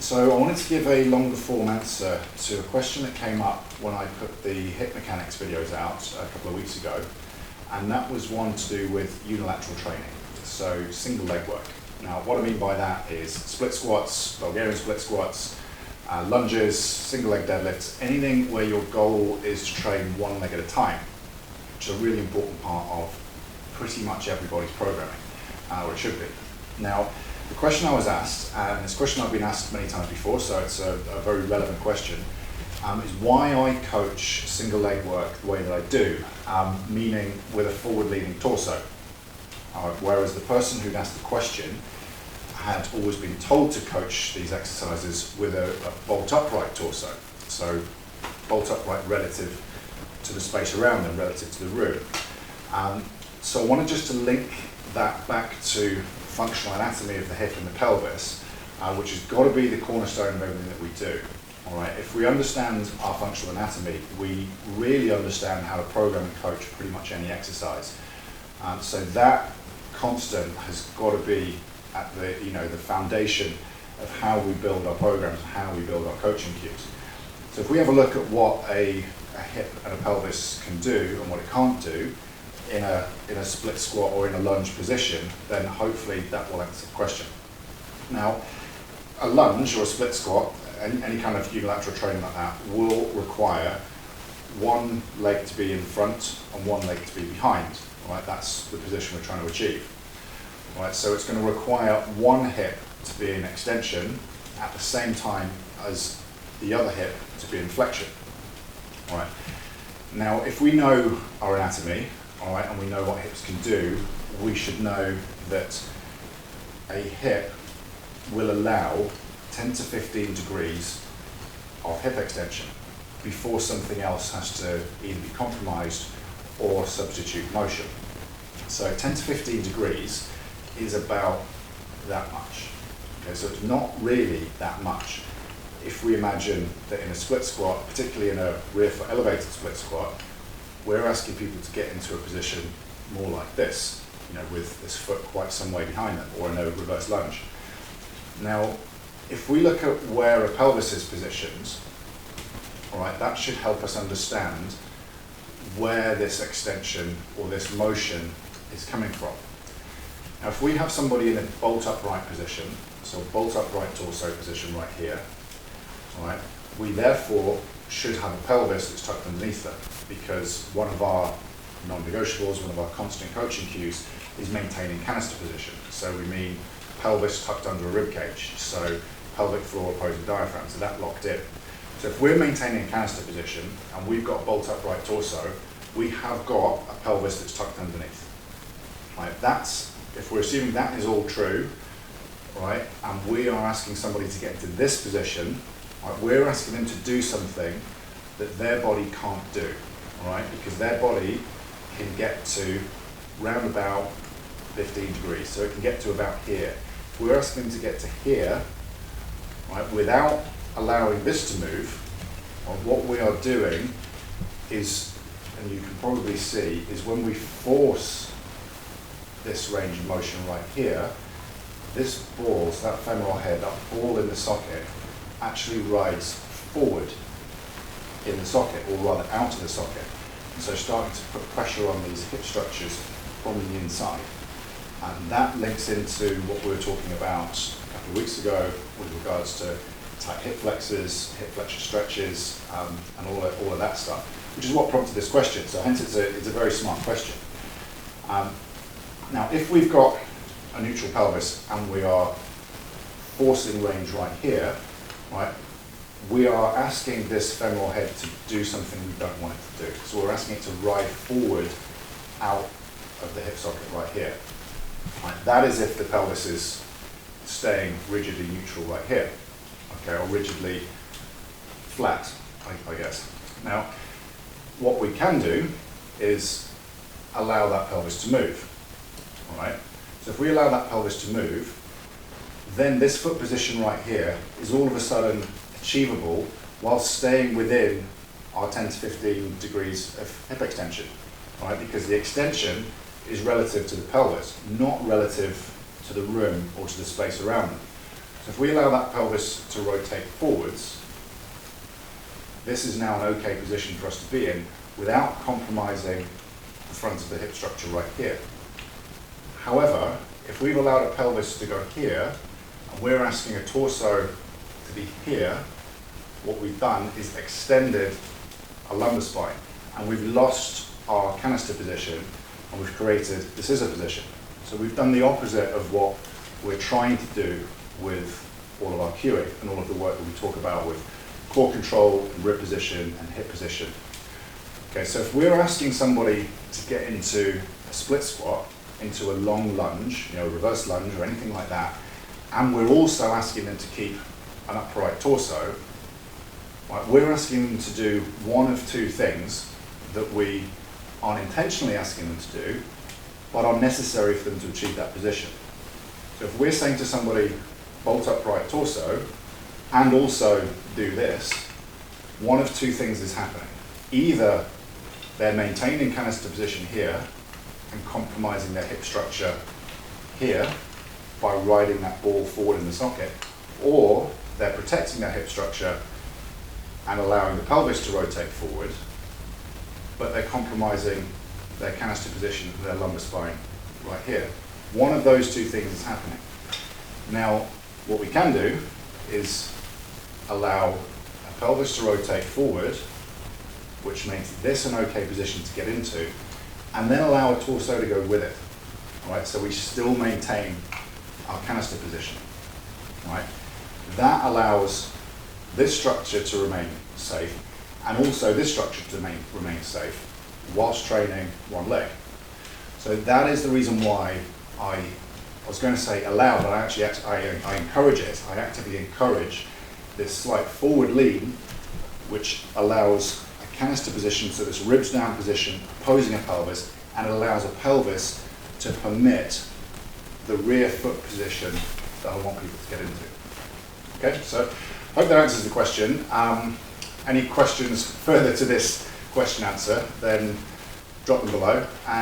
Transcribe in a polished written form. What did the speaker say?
So I wanted to give a longer form answer to a question that came up when I put the hip mechanics videos out a couple of weeks ago, and that was one to do with unilateral training, so single leg work. Now what I mean by that is split squats, Bulgarian split squats, lunges, single leg deadlifts, anything where your goal is to train one leg at a time, which is a really important part of pretty much everybody's programming, or it should be. Now, the question I was asked, and this question I've been asked many times before, so it's a very relevant question, is why I coach single leg work the way that I do, meaning with a forward-leaning torso. Whereas the person who'd asked the question had always been told to coach these exercises with a bolt upright torso. So bolt upright relative to the space around them, relative to the room. So I wanted just to link that back to functional anatomy of the hip and the pelvis, which has got to be the cornerstone of everything that we do. All right. If we understand our functional anatomy, we really understand how to program and coach pretty much any exercise. So that constant has got to be at the the foundation of how we build our programs and how we build our coaching cues. So if we have a look at what a hip and a pelvis can do and what it can't do in a split squat or in a lunge position, then hopefully that will answer the question. Now, a lunge or a split squat, any kind of unilateral training like that, will require one leg to be in front and one leg to be behind. Right, that's the position we're trying to achieve. Right, so it's going to require one hip to be in extension at the same time as the other hip to be in flexion. All right. Now, if we know our anatomy, all right, and we know what hips can do, we should know that a hip will allow 10 to 15 degrees of hip extension before something else has to either be compromised or substitute motion. So 10 to 15 degrees is about that much. Okay, so it's not really that much. If we imagine that in a split squat, particularly in a rear foot elevated split squat, we're asking people to get into a position more like this, with this foot quite some way behind them, or in a reverse lunge. Now, if we look at where a pelvis is positioned, all right, that should help us understand where this extension or this motion is coming from. Now, if we have somebody in a bolt upright position, so a bolt upright torso position right here, all right, we therefore should have a pelvis that's tucked underneath them, because one of our non-negotiables, one of our constant coaching cues is maintaining canister position. So we mean pelvis tucked under a rib cage, so pelvic floor opposing diaphragm, so that locked in. So if we're maintaining a canister position and we've got a bolt upright torso, we have got a pelvis that's tucked underneath. Right, if we're assuming that is all true, right, and we are asking somebody to get into this position, right, we're asking them to do something that their body can't do, right, because their body can get to round about 15 degrees, so it can get to about here. If we're asking them to get to here, right, without allowing this to move, what we are doing is, and you can probably see, is when we force this range of motion right here, this ball, so that femoral head, that ball in the socket, actually rides forward in the socket, or rather out of the socket. And so starting to put pressure on these hip structures from the inside. And that links into what we were talking about a couple of weeks ago with regards to tight hip flexors, hip flexor stretches, and all of that stuff, which is what prompted this question. So hence it's a very smart question. Now, if we've got a neutral pelvis and we are forcing range right here, right, we are asking this femoral head to do something we don't want it to do. So we're asking it to ride forward out of the hip socket right here. Right, that is if the pelvis is staying rigidly neutral right here, okay, or rigidly flat, I guess. Now, what we can do is allow that pelvis to move. All right. So if we allow that pelvis to move, then this foot position right here is all of a sudden achievable while staying within our 10 to 15 degrees of hip extension, right? Because the extension is relative to the pelvis, not relative to the room or to the space around them. So if we allow that pelvis to rotate forwards, this is now an okay position for us to be in without compromising the front of the hip structure right here. However, if we've allowed a pelvis to go here, and we're asking a torso to be here, what we've done is extended a lumbar spine, and we've lost our canister position, and we've created the scissor position. So we've done the opposite of what we're trying to do with all of our cueing and all of the work that we talk about with core control, and rib position, and hip position. Okay, so if we're asking somebody to get into a split squat, into a long lunge, reverse lunge or anything like that, and we're also asking them to keep an upright torso, right, we're asking them to do one of two things that we aren't intentionally asking them to do, but are necessary for them to achieve that position. So if we're saying to somebody, bolt upright torso, and also do this, one of two things is happening. Either they're maintaining canister position here and compromising their hip structure here by riding that ball forward in the socket, or they're protecting their hip structure and allowing the pelvis to rotate forward, but they're compromising their canister position and their lumbar spine right here. One of those two things is happening. Now, what we can do is allow a pelvis to rotate forward, which makes this an okay position to get into, and then allow a torso to go with it. All right, so we still maintain our canister position. All right, that allows this structure to remain safe, and also this structure to remain safe whilst training one leg. So that is the reason why I was going to say allow, but I encourage it. I actively encourage this slight forward lean, which allows a canister position, so this ribs down position opposing a pelvis, and it allows a pelvis to permit the rear foot position that I want people to get into. Okay, so I hope that answers the question. Any questions further to this question answer, then drop them below. And